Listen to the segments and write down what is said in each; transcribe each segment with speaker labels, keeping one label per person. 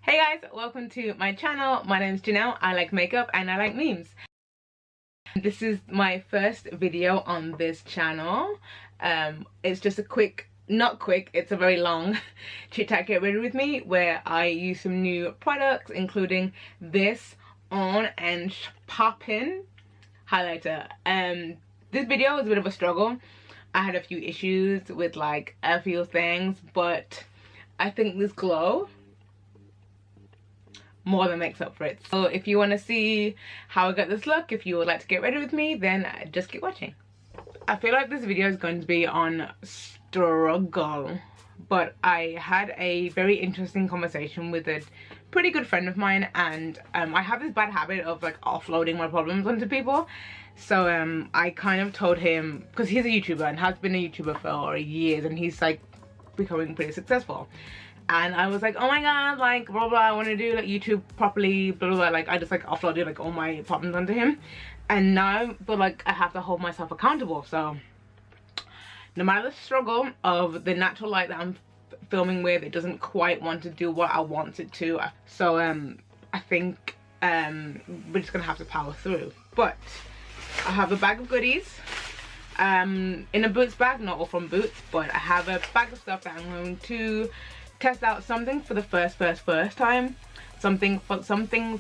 Speaker 1: Hey guys, welcome to my channel. My name is Janelle. I like makeup and I like memes. This is my first video on this channel. It's just a quick, not quick, it's a very long chit chat get ready with me where I use some new products including this On and Poppin' highlighter. This video was a bit of a struggle. I had a few issues with like a few things, but I think this glow more than makes up for it. So if you want to see how I got this look, if you would like to get ready with me, then just keep watching. I feel like this video is going to be on struggle, but I had a very interesting conversation with a pretty good friend of mine, and I have this bad habit of like offloading my problems onto people. So I kind of told him, because he's a YouTuber and has been a YouTuber for years, and he's like becoming pretty successful. And I was like, oh my god, like blah blah, I want to do like YouTube properly, blah blah, like I just like offloaded like all my problems onto him. And now, but like I have to hold myself accountable. So no matter the struggle of the natural light that I'm filming with, it doesn't quite want to do what I want it to. So I think we're just gonna have to power through. But I have a bag of goodies in a Boots bag, not all from Boots, but I have a bag of stuff that I'm going to test out. Something for the first time, some things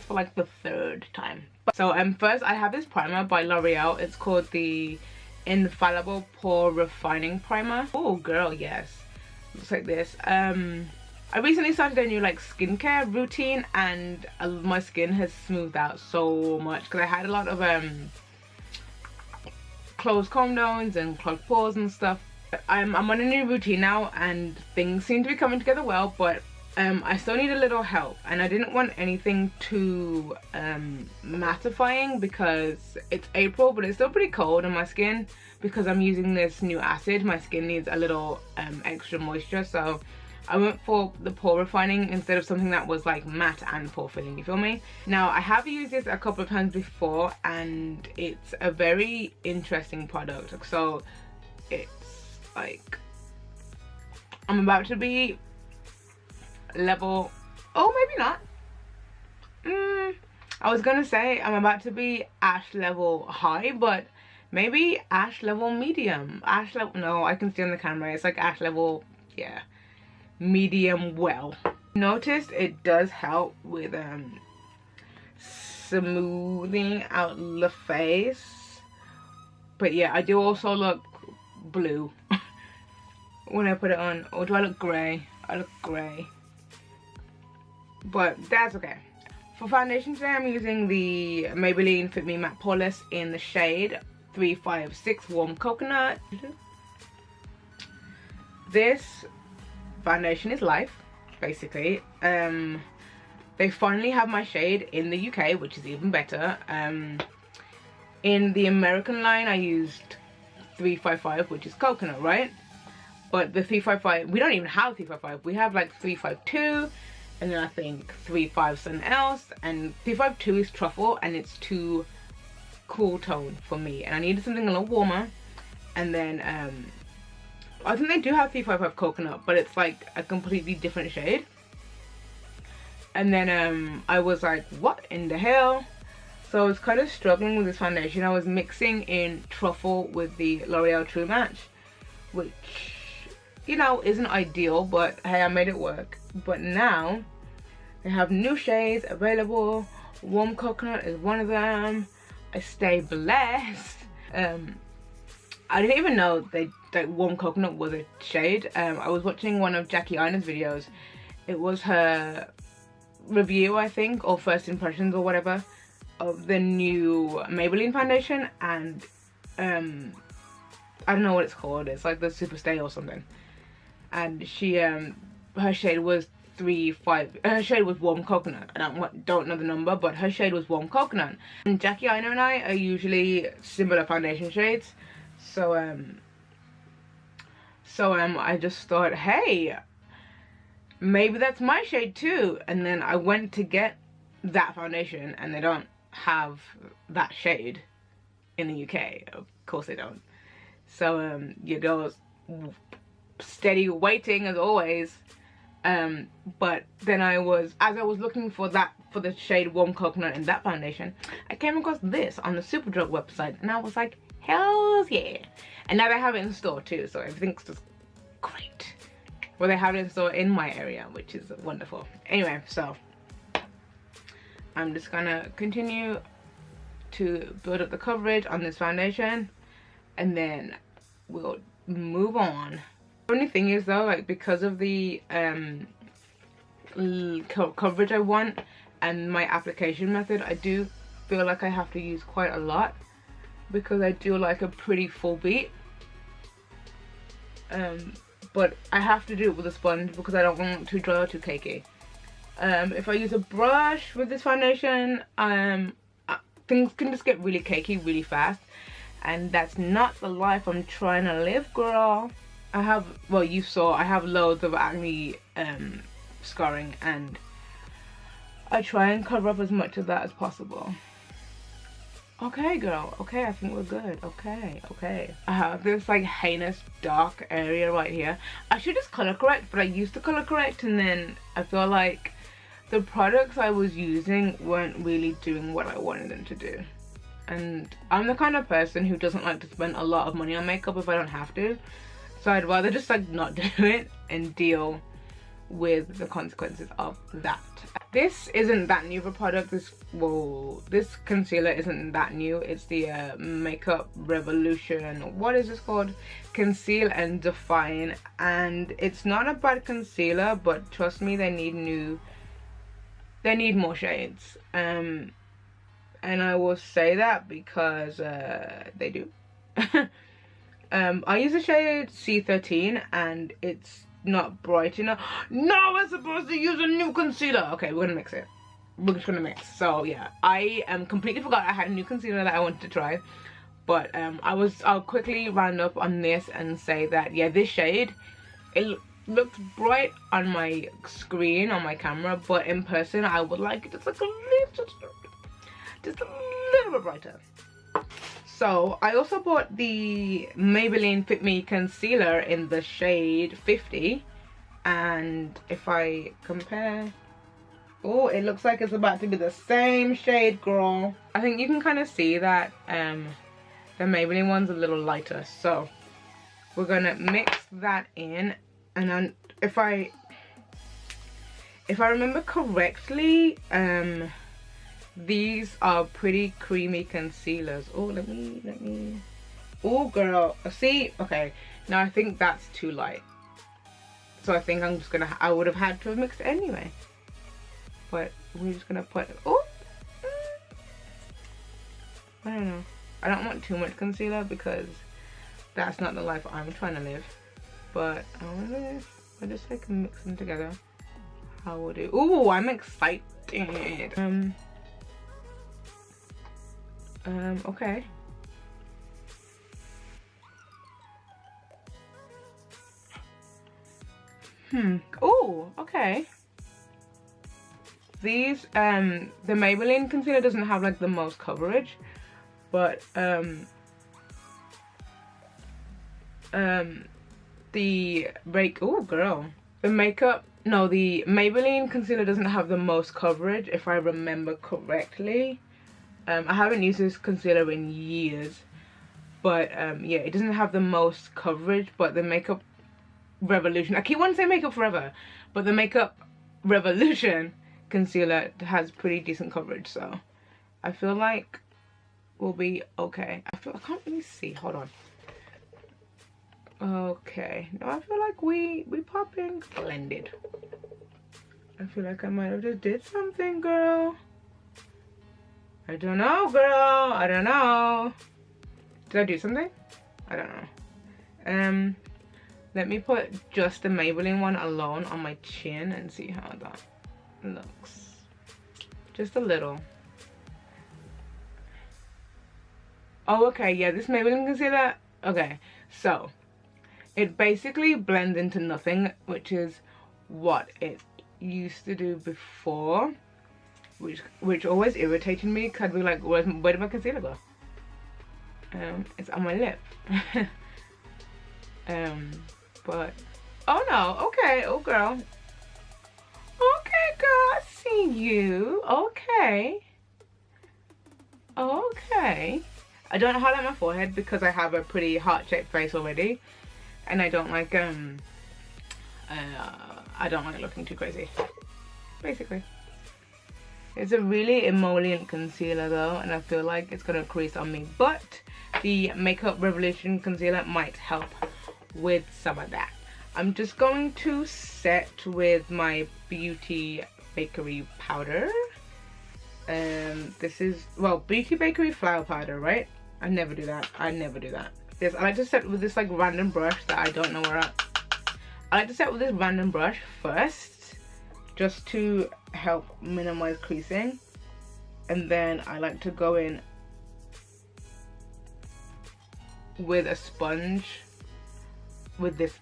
Speaker 1: for like the third time. So first I have this primer by Loreal. It's called the Infallible Pore Refining Primer. Oh girl, yes, looks like this. I recently started a new like skincare routine, and my skin has smoothed out so much because I had a lot of closed comb zones and clogged pores and stuff. I'm on a new routine now and things seem to be coming together well, but I still need a little help, and I didn't want anything too mattifying because it's April, but it's still pretty cold on my skin. Because I'm using this new acid, my skin needs a little extra moisture, so I went for the pore refining instead of something that was like matte and pore filling, you feel me? Now I have used this a couple of times before and it's a very interesting product. So it's like I'm about to be level, oh maybe not, I was gonna say I'm about to be ash level high, but maybe ash level medium. Ash level, no, I can see on the camera it's like ash level, yeah, medium well. Noticed it does help with smoothing out the face, but yeah, I do also look blue when I put it on. Or do I look grey? I look grey, but that's okay. For foundation today I'm using the Maybelline Fit Me Matte Poreless in the shade 356 Warm Coconut. This foundation is life, basically. They finally have my shade in the UK, which is even better. In the American line I used 355, which is coconut, right? But the 355, we don't even have 355. We have like 352, and then I think 35 something else, and 352 is truffle, and it's too cool tone for me, and I needed something a little warmer. And then I think they do have 355 coconut, but it's like a completely different shade. And then I was like, what in the hell? So I was kind of struggling with this foundation. I was mixing in truffle with the L'Oreal True Match, which, you know, isn't ideal, but hey, I made it work. But now they have new shades available. Warm Coconut is one of them. I stay blessed. I didn't even know that Warm Coconut was a shade. I was watching one of Jackie Aina's videos. It was her review, I think, or first impressions or whatever, of the new Maybelline foundation, and I don't know what it's called. It's like the Super Stay or something. And she her shade was 35. Her shade was Warm Coconut. I don't know the number, but her shade was Warm Coconut. And Jackie Aina and I are usually similar foundation shades, so I just thought, hey, maybe that's my shade too. And then I went to get that foundation, and they don't have that shade in the UK. Of course they don't. So your girl's steady waiting as always But then as I was looking for the shade Warm Coconut in that foundation, I came across this on the Superdrug website, and I was like, hells yeah. And now they have it in store too, so everything's just great. Well, they have it in store in my area, which is wonderful. Anyway, so I'm just gonna continue to build up the coverage on this foundation, and then we'll move on. The only thing is though, like, because of the coverage I want and my application method, I do feel like I have to use quite a lot, because I do like a pretty full beat. But I have to do it with a sponge because I don't want it too dry or too cakey. If I use a brush with this foundation, things can just get really cakey really fast, and that's not the life I'm trying to live, girl. I have, well, you saw, I have loads of acne scarring, and I try and cover up as much of that as possible. Okay, girl. Okay, I think we're good. Okay, okay. I have this like heinous dark area right here. I should just color correct, but I used to color correct, and then I feel like the products I was using weren't really doing what I wanted them to do. And I'm the kind of person who doesn't like to spend a lot of money on makeup if I don't have to. So I'd rather just like not do it and deal with the consequences of that. This isn't that new of a product. This concealer isn't that new. It's the Makeup Revolution, what is this called? Conceal and Define, and it's not a bad concealer, but trust me, they need more shades. And I will say that because they do. I use the shade C13, and it's not bright enough. No, we're supposed to use a new concealer. Okay, we're gonna mix it. We're just gonna mix. So yeah, I completely forgot I had a new concealer that I wanted to try, but I'll quickly round up on this and say that yeah, this shade, it looks bright on my screen on my camera, but in person I would like it just like a little bit brighter. So I also bought the Maybelline Fit Me Concealer in the shade 50, and if I compare, oh, it looks like it's about to be the same shade, girl. I think you can kind of see that the Maybelline one's a little lighter, so we're gonna mix that in. And then if I remember correctly, these are pretty creamy concealers. Oh, let me. Oh, girl. See? Okay. Now I think that's too light. So I think I'm just gonna, I would have had to have mixed it anyway. But we're just gonna put, oh. I don't know. I don't want too much concealer because that's not the life I'm trying to live. But I wonder if I just like mix them together. How would it? Ooh, I'm excited. Okay. Oh, okay. These, the Maybelline concealer doesn't have like the most coverage, but the Maybelline concealer doesn't have the most coverage, if I remember correctly. I haven't used this concealer in years, but yeah, it doesn't have the most coverage, but the Makeup Revolution, I keep wanting to say Makeup Forever, but the Makeup Revolution concealer has pretty decent coverage, so I feel like we'll be okay. I can't really see, hold on. Okay, no, I feel like we popping blended. I feel like I might have just did something, girl. I don't know, girl. I don't know. Did I do something? I don't know. Let me put just the Maybelline one alone on my chin and see how that looks. Just a little. Oh, okay. Yeah, this Maybelline concealer. Okay, so it basically blends into nothing, which is what it used to do before. Which always irritated me, because I'd be like, where did my concealer go? It's on my lip. But, oh no, okay, oh girl. girl, I see you. Okay. Okay. I don't highlight my forehead because I have a pretty heart-shaped face already, and I don't like looking too crazy. Basically, it's a really emollient concealer though, and I feel like it's gonna crease on me. But the Makeup Revolution concealer might help with some of that. I'm just going to set with my Beauty Bakerie powder. This is, well, Beauty Bakerie flower powder, right? I never do that. I never do that. Yes, I like to set with this like random brush that I don't know where I like to set with this random brush first, just to help minimize creasing, and then I like to go in with a sponge with this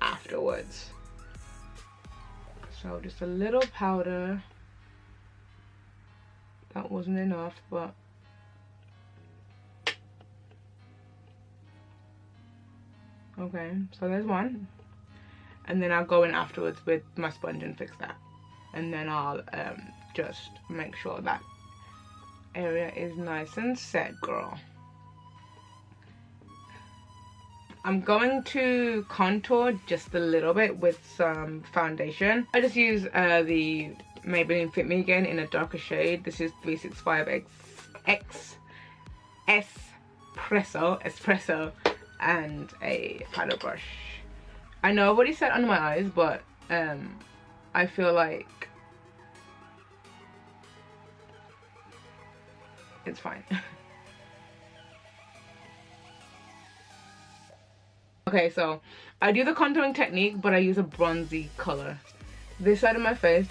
Speaker 1: afterwards. So just a little powder. That wasn't enough, but okay, so there's one. And then I'll go in afterwards with my sponge and fix that. And then I'll just make sure that area is nice and set, girl. I'm going to contour just a little bit with some foundation. I just use the Maybelline Fit Me again in a darker shade. This is 365 Espresso and a powder brush. I know I've already set under my eyes, but I feel like it's fine. Okay, so I do the contouring technique, but I use a bronzy color. This side of my face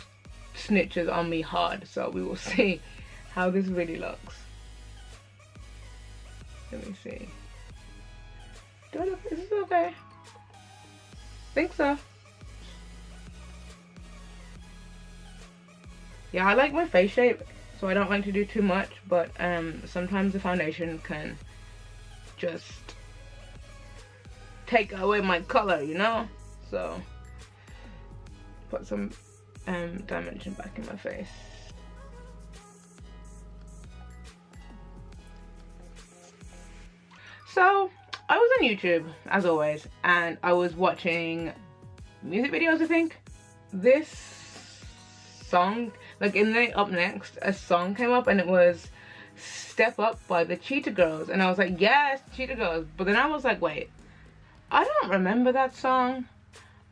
Speaker 1: snitches on me hard, so we will see how this really looks. Let me see. Is this okay? Think so. Yeah, I like my face shape, so I don't like to do too much, but sometimes the foundation can just take away my color, you know? So put some dimension back in my face. So I was on YouTube as always, and I was watching music videos. I think this song, like in the up next, a song came up and it was Step Up by the Cheetah Girls, and I was like, yes, Cheetah Girls. But then I was like, wait, I don't remember that song.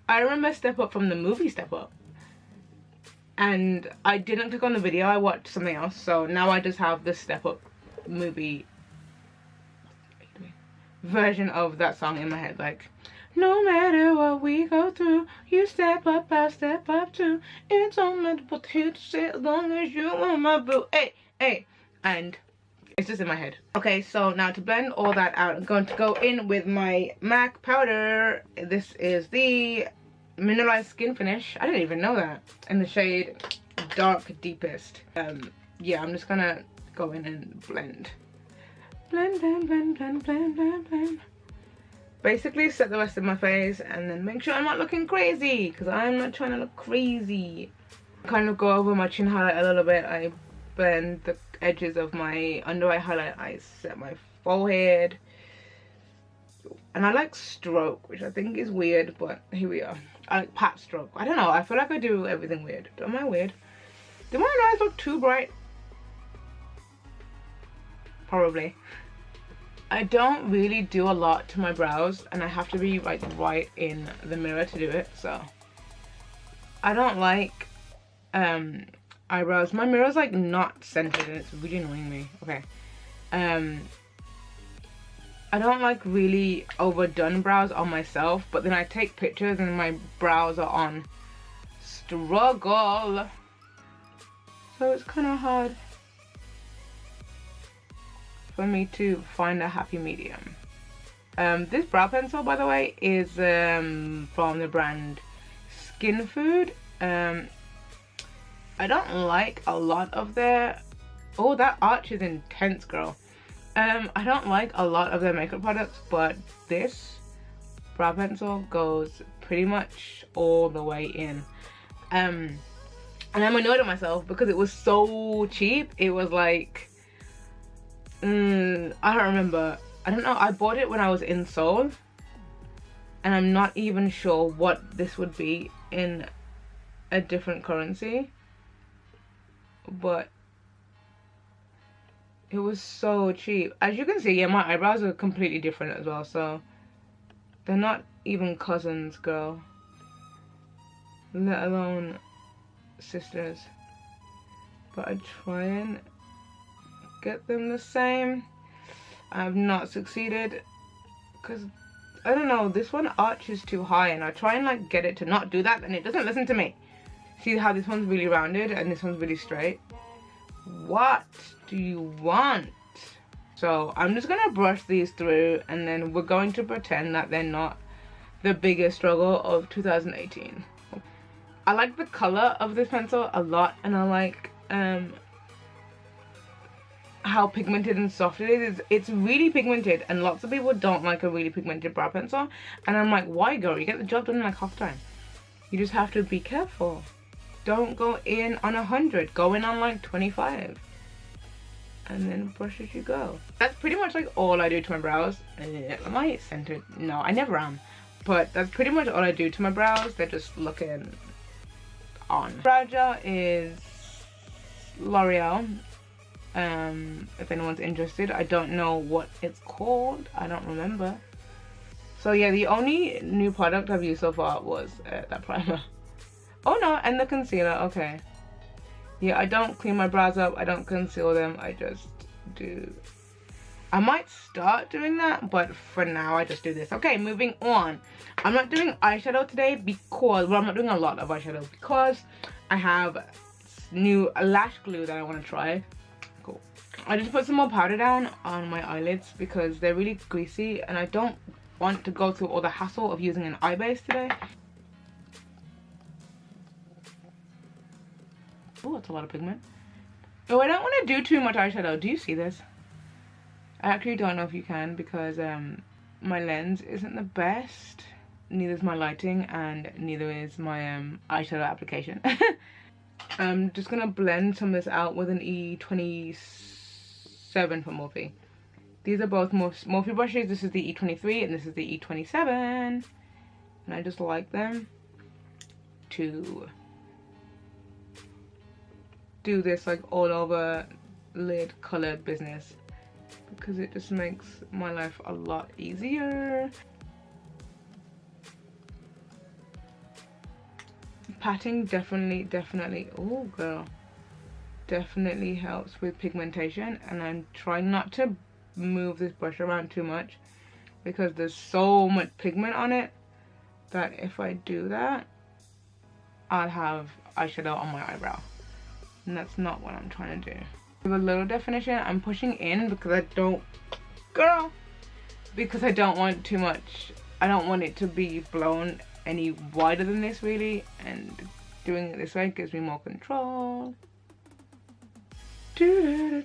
Speaker 1: I remember Step Up from the movie Step Up, and I didn't click on the video. I watched something else, so now I just have the Step Up movie version of that song in my head, like, no matter what we go through, you step up, I step up too. It don't matter what you say as long as you want my boo. Hey, hey. And it's just in my head. Okay, so now to blend all that out, I'm going to go in with my MAC powder. This is the Mineralize Skin Finish. I didn't even know that. In the shade Dark Deepest. Yeah, I'm just gonna go in and blend. Blend, blend, blend, blend, blend, blend, blend. Basically set the rest of my face and then make sure I'm not looking crazy, because I'm not trying to look crazy. Kind of go over my chin highlight a little bit. I blend the edges of my under eye highlight. I set my forehead. And I like stroke, which I think is weird, but here we are. I like pat stroke. I don't know, I feel like I do everything weird. Am I weird? Do my eyes look too bright? Probably. I don't really do a lot to my brows, and I have to be like right in the mirror to do it, so I don't like eyebrows. My mirror's like not centered and it's really annoying me. Okay. I don't like really overdone brows on myself, but then I take pictures and my brows are on struggle, so it's kind of hard for me to find a happy medium. This brow pencil, by the way, is from the brand Skinfood. I don't like a lot of their... Oh, that arch is intense, girl. I don't like a lot of their makeup products, but this brow pencil goes pretty much all the way in. And I'm annoyed at myself because it was so cheap. It was like, I don't remember. I don't know. I bought it when I was in Seoul, and I'm not even sure what this would be in a different currency, but it was so cheap. As you can see, yeah, my eyebrows are completely different as well, so they're not even cousins, girl, let alone sisters. But I try and get them the same. I've not succeeded because I don't know, this one arches too high, and I try and like get it to not do that, and it doesn't listen to me. See how this one's really rounded and this one's really straight? What do you want? So I'm just gonna brush these through, and then we're going to pretend that they're not the biggest struggle of 2018. I like the color of this pencil a lot, and I like how pigmented and soft it is. It's really pigmented, and lots of people don't like a really pigmented brow pencil, and I'm like, why, girl? You get the job done in like half time. You just have to be careful. Don't go in on 100, go in on like 25, and then brush as you go. That's pretty much like all I do to my brows. Am I centered? No, I never am, but that's pretty much all I do to my brows. They're just looking on. Brow gel is Loreal. If anyone's interested, I don't know what it's called, I don't remember. So yeah, the only new product I've used so far was that primer. Oh no, and the concealer. Okay, yeah, I don't clean my brows up, I don't conceal them, I just do. I might start doing that, but for now I just do this. Okay, moving on. I'm not doing eyeshadow today because, well, I'm not doing a lot of eyeshadow because I have new lash glue that I want to try. Cool. I just put some more powder down on my eyelids because they're really greasy, and I don't want to go through all the hassle of using an eye base today. Oh, that's a lot of pigment. Oh, I don't want to do too much eyeshadow. Do you see this? I actually don't know if you can because my lens isn't the best. Neither is my lighting, and neither is my eyeshadow application. I'm just gonna blend some of this out with an E27 from Morphe. These are both Morphe brushes. This is the E23 and this is the E27, and I just like them to do this like all over lid colored business because it just makes my life a lot easier. Patting definitely, oh girl, definitely helps with pigmentation, and I'm trying not to move this brush around too much because there's so much pigment on it that if I do that, I'll have eyeshadow on my eyebrow, and that's not what I'm trying to do. With a little definition, I'm pushing in because I don't, girl, because I don't want too much. I don't want it to be blown any wider than this really, and doing it this way gives me more control. Okay,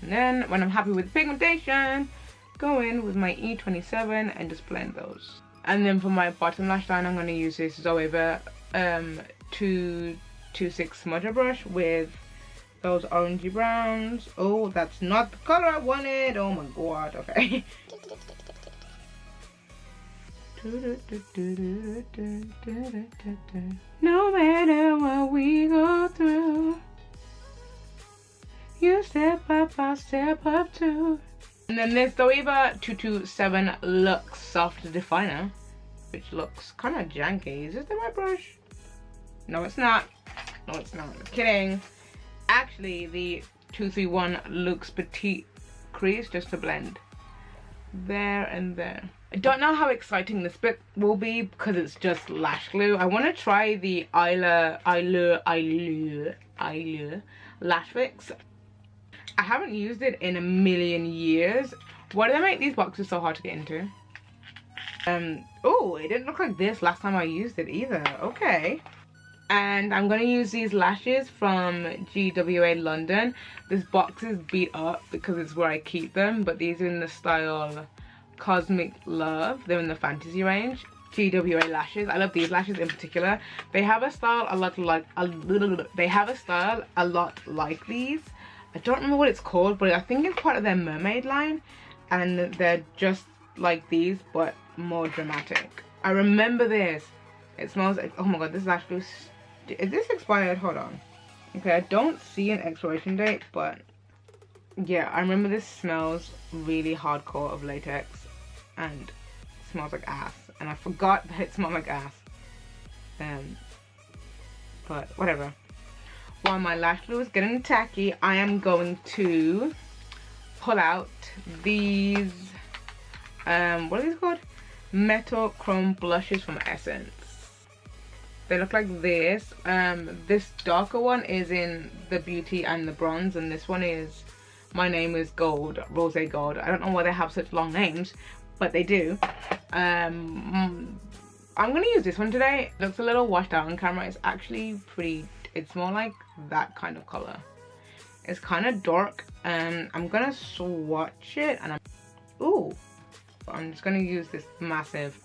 Speaker 1: and then when I'm happy with the pigmentation, go in with my E27 and just blend those. And then for my bottom lash line, I'm going to use this Zoeva 226 smudger brush with those orangey browns. Oh, that's not the color I wanted. Oh my god. Okay. No matter what we go through, you step up, I'll step up too. And then this Zoeva 227 Luxe Soft Definer, which looks kind of janky. Is this the right brush? No, it's not. No, it's not. I'm kidding. Actually, the 231 Luxe Petite Crease just to blend there and there. I don't know how exciting this bit will be because it's just lash glue. I want to try the Eyelure Lash Fix. I haven't used it in a million years. Why do they make these boxes so hard to get into? Oh, it didn't look like this last time I used it either. Okay. And I'm going to use these lashes from GWA London. This box is beat up because it's where I keep them, but these are in the style Cosmic Love. They're in the fantasy range. TWA lashes. I love these lashes in particular. They have a style a lot like these. I don't remember what it's called, but I think it's part of their mermaid line, and they're just like these but more dramatic. I remember this. It smells like, oh my god, this lash glue is this expired? Hold on. Okay, I don't see an expiration date, but yeah, I remember this smells really hardcore of latex and smells like ass, and I forgot that it smelled like ass. But whatever. While my lash glue is getting tacky, I am going to pull out these what are these called? Metal Chrome blushes from Essence. They look like this. This darker one is in the beauty and the bronze, and this one is My Name is Gold, Rose Gold. I don't know why they have such long names, but they do. I'm gonna use this one today. It looks a little washed out on camera. It's actually pretty, it's more like that kind of color. It's kind of dark. I'm gonna swatch it, and I'm just gonna use this massive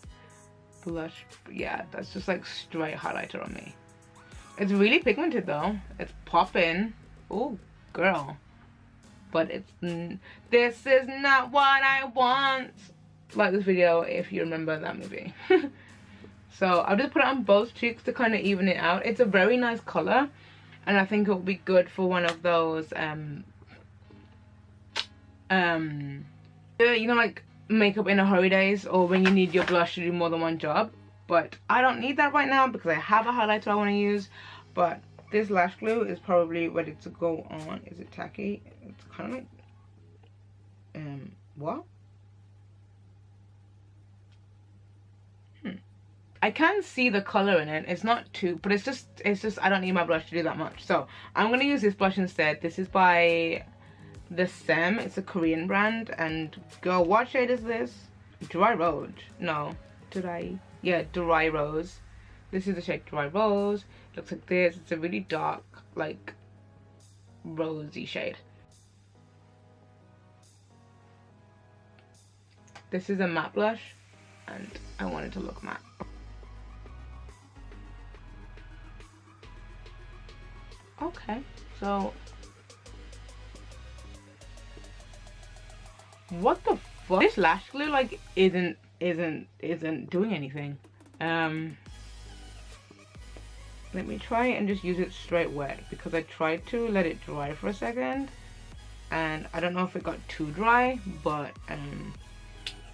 Speaker 1: blush. Yeah, that's just like straight highlighter on me. It's really pigmented though. It's popping. Oh girl, but it's this is not what I want. Like this video if you remember that movie. So I'll just put it on both cheeks to kind of even it out. It's a very nice color, and I think it will be good for one of those you know, like makeup in a hurry days, or when you need your blush to do more than one job. But I don't need that right now because I have a highlighter I want to use. But this lash glue is probably ready to go on. Is it tacky? It's kind of like what? I can see the color in it. It's not too, but it's just I don't need my blush to do that much. So I'm gonna use this blush instead. This is by the Saem. It's a Korean brand, and girl, what shade is this? Dry Rose. No, yeah, Dry Rose. This is the shade Dry Rose. It looks like this. It's a really dark, like rosy shade. This is a matte blush, and I want it to look matte. Okay, so what the fuck? This lash glue like isn't doing anything. Let me try and just use it straight wet, because I tried to let it dry for a second and I don't know if it got too dry, but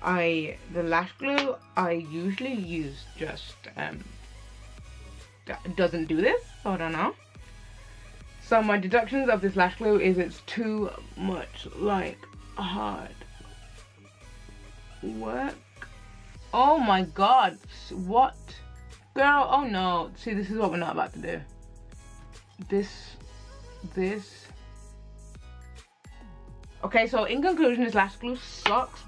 Speaker 1: the lash glue I usually use just doesn't do this, so I don't know. So my deductions of this lash glue is it's too much like hard work. Oh my god, what? Girl, oh no. See, this is what we're not about to do. This. Okay, so in conclusion, this lash glue sucks.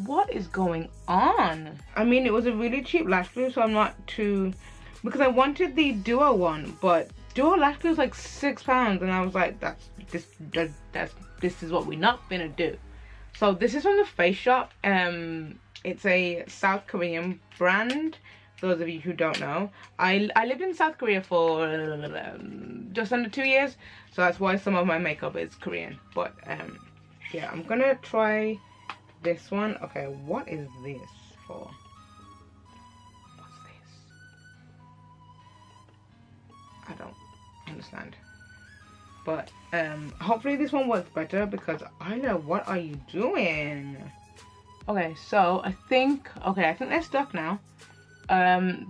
Speaker 1: What is going on? I mean, it was a really cheap lash glue, so I'm not too, because I wanted the duo one, but duo lash glue is like £6, and I was like, this is what we're not gonna do. So this is from the Face Shop. It's a South Korean brand, for those of you who don't know. I lived in South Korea for just under 2 years, so that's why some of my makeup is Korean. But yeah, I'm gonna try this one. Okay, what is this for? What's this? I don't understand. But hopefully this one works better, because I know, what are you doing? Okay, so I think they're stuck now.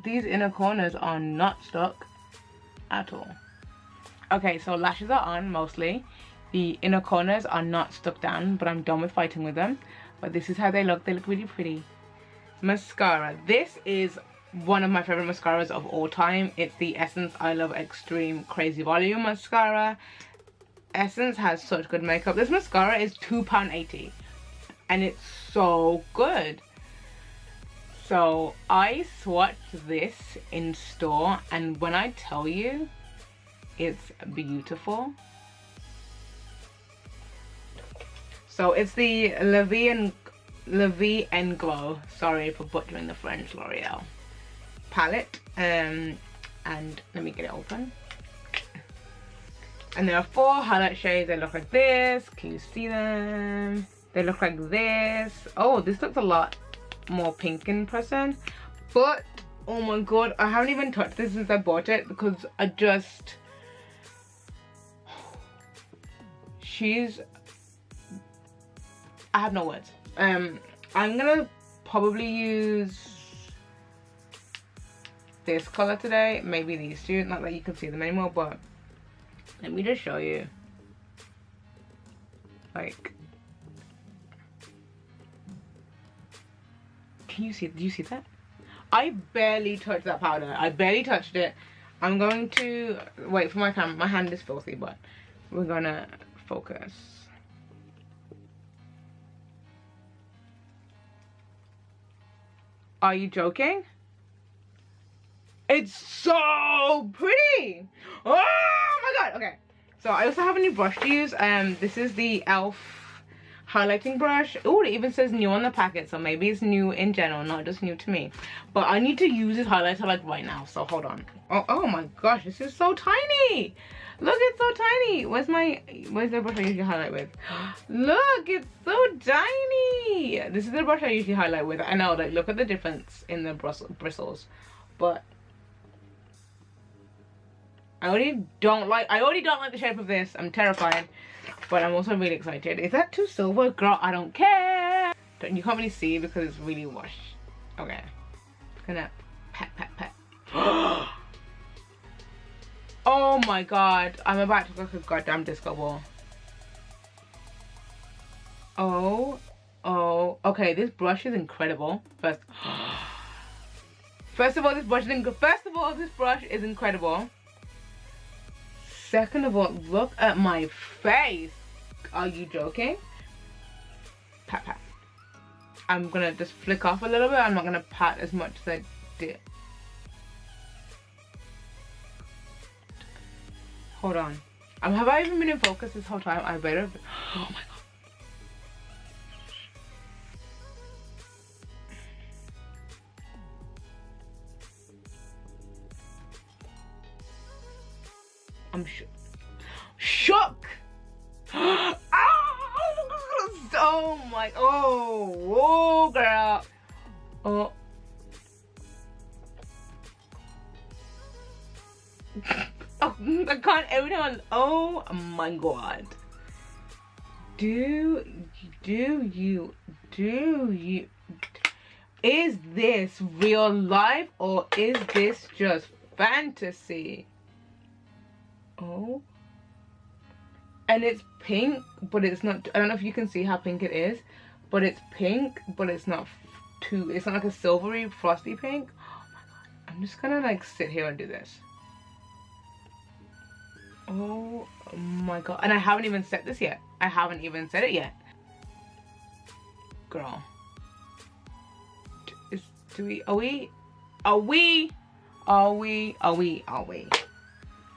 Speaker 1: These inner corners are not stuck at all. Okay, so lashes are on mostly. The inner corners are not stuck down, but I'm done with fighting with them. But this is how they look. They look really pretty. Mascara. This is one of my favorite mascaras of all time. It's the Essence I Love Extreme Crazy Volume mascara. Essence has such good makeup. This mascara is £2.80 and it's so good. So I swatched this in store, and when I tell you it's beautiful. So it's the Levy and Glow, sorry for butchering the French, L'Oreal palette. And let me get it open. And there are 4 highlight shades. They look like this. Can you see them? They look like this. Oh, this looks a lot more pink in person, but oh my god, I haven't even touched this since I bought it because I have no words. I'm gonna probably use this color today, maybe these two, not that you can see them anymore, but let me just show you. Like, can you see, do you see that? I barely touched that powder. I barely touched it. I'm going to wait for my camera. My hand is filthy, but we're gonna focus. Are you joking? It's so pretty. Oh my god. Okay, so I also have a new brush to use. This is the e.l.f. highlighting brush. Oh, it even says new on the packet, so maybe it's new in general, not just new to me. But I need to use this highlighter like right now, so hold on. Oh my gosh, this is so tiny. Look, it's so tiny. Where's the brush I usually highlight with? Look, it's so tiny. This is the brush I usually highlight with. I know, like, look at the difference in the bristles. But I already don't like the shape of this. I'm terrified, but I'm also really excited. Is that too silver? Girl, I don't care. You can't really see because it's really washed. Okay, gonna pat. Oh my god, I'm about to look like a goddamn disco ball. Oh, okay, this brush is incredible. First of all, this brush is incredible. Second of all, look at my face. Are you joking? Pat. I'm gonna just flick off a little bit. I'm not gonna pat as much as I did. Hold on. Have I even been in focus this whole time? I better. Oh my god. I'm shook. Oh my. Oh, girl. Oh. Oh, I can't every time. Oh my god. Do you is this real life or is this just fantasy? Oh, and it's pink, but it's not. I don't know if you can see how pink it is, but it's pink, but it's not it's not like a silvery frosty pink. Oh my god, I'm just gonna like sit here and do this. Oh my god, and I haven't even set this yet. I haven't even set it yet. Girl, are we?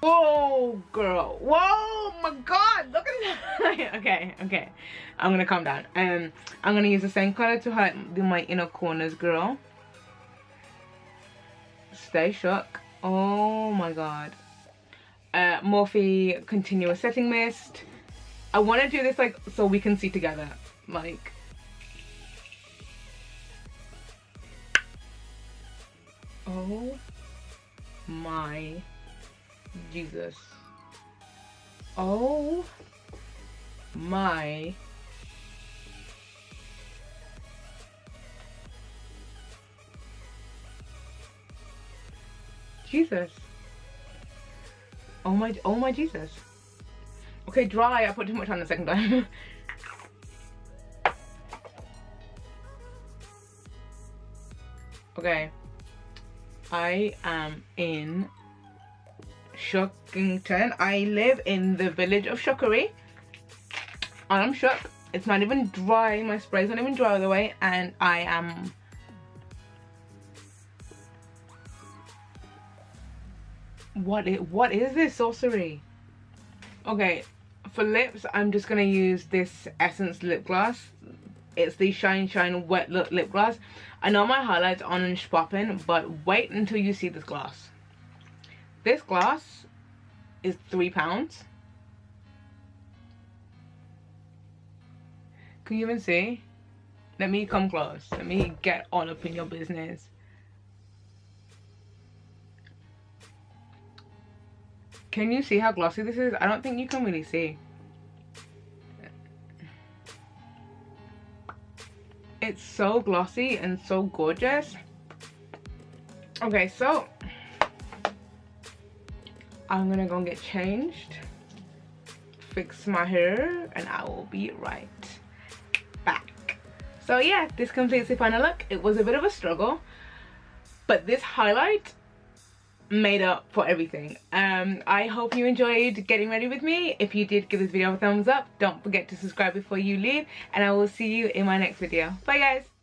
Speaker 1: Whoa, girl. Whoa, my god, look at that. Okay, I'm gonna calm down. I'm gonna use the same color to highlight my inner corners, girl. Stay shook. Oh my god. Morphe continuous setting mist. I want to do this like so we can see together, like. Oh my Jesus. Oh my Jesus. Oh my Jesus. Okay, dry. I put too much on the second time. Okay. I am in Shookington. I live in the village of Shookery. And I'm shook. It's not even dry. My spray's not even dry all the way. And I am... What is this sorcery? Okay, For lips, I'm just gonna use this Essence lip gloss. It's the Shine Shine Wet Look lip gloss. I know my highlights aren't popping, but wait until you see this gloss. This gloss is £3. Can you even see? Let me come close. Let me get all up in your business. Can you see how glossy this is? I don't think you can really see. It's so glossy and so gorgeous. Okay, so I'm gonna go and get changed, fix my hair, and I will be right back. So yeah, this completes the final look. It was a bit of a struggle, but this highlight made up for everything. I hope you enjoyed getting ready with me. If you did, give this video a thumbs up. Don't forget to subscribe before you leave, and I will see you in my next video. Bye guys.